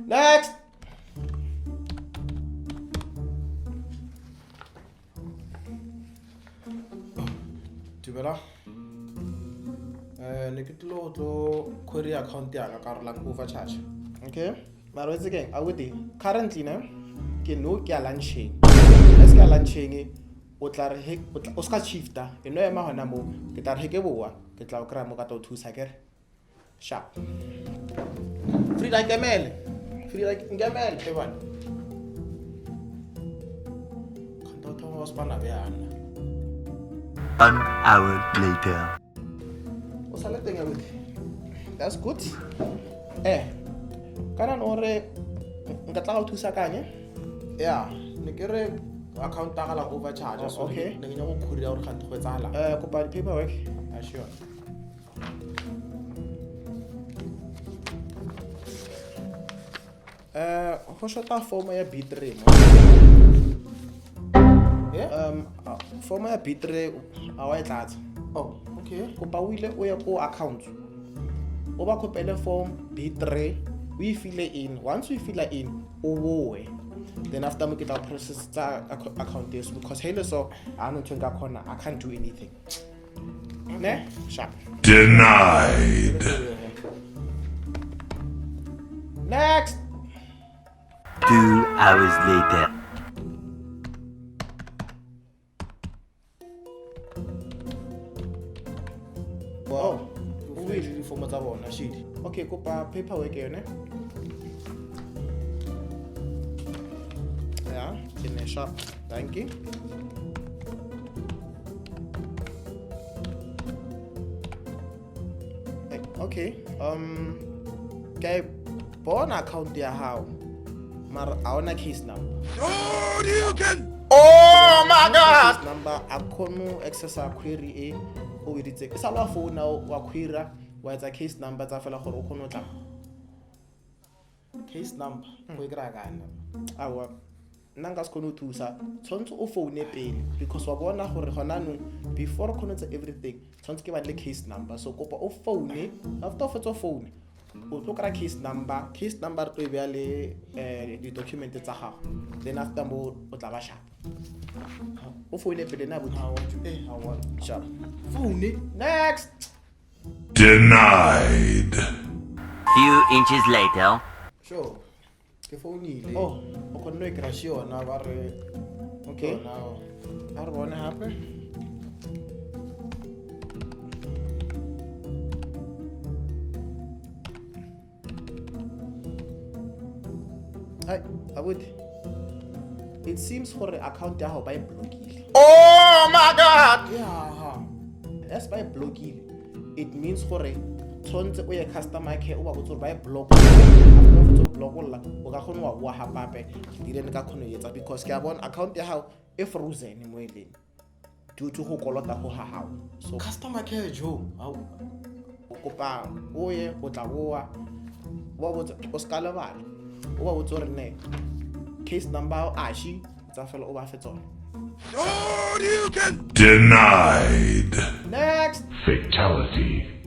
Next. Dumela. Ne ke tlo query account ya ka rolang overcharge. Okay. Mara wetse keng a wete currently ne ke no ke a lunching. Es ka lunching o tla re o ska shifta. E no ema hona mo ke tla re ke boa ke tla o kra mo ka to thusa kere. Sharp. Free like Emel. Free like Emel ke bana. Kanto to was bana beana. 1 hour later. That's good. Kana ore nka tla go thusa kanye? Yeah, ne kere account ta gala overcharge so okay. Ne nya go khuri ya gore ga go etsala. Kopa di paperwork. Sure. Go shota form ya B3 mo. Yeah. Form ya B3 a wa etlatsa. Oh, okay. Kopa o ile o ya go account. O ba kopele form B3, we fill it in. Once we fill it in, then after we get our process account this because hello so I don't think I can't do anything. Ne? Sharp. Denied. Next. 2 hours later. Wow. Really for mother one, shit. Okay, go paperwork here, ne? Yeah, in the shop. Thank you. Okay. Okay. Born account there how? Mar aona case number. Oh, you can. Oh my God! Case number akono access a query o we ditse. Sa lwa phone now wa query wa etsa case number tsa fela gore o kgone o tla. Case number go ikra kana. Awa nanga se kgone o thusa. Tshwantse o phone pele because wa bona gore gona no before o kgone tsa everything. Tshwantse ke ba le case number so kopa o phone after o fetsa phone. O tlo kra case number to be le di document tsa gago then after mo o tla ba sharp o phone pele na botho ha sharp phone next Denied. Few inches later. sure ke phone ile o kgonne e crash yona ba re okay now a re bona hape it seems for the account ya ho ba blockile. Oh my God! Yeah. That's by blockile. It means for tshwantse o ye customer care o ba botse ba block. After o block la o ka khona wa bua ha pape dire ne ka khona yetsa because ke a bona account ya hao e frozen mo eleng due to go kolota go ha hao. So customer care jo o kopa o ye o tla boa wa botse o skala bana o ba botse re ne case number ashi tsa fela o ba fetsona. Oh, you can. Denied. Next. Fatality.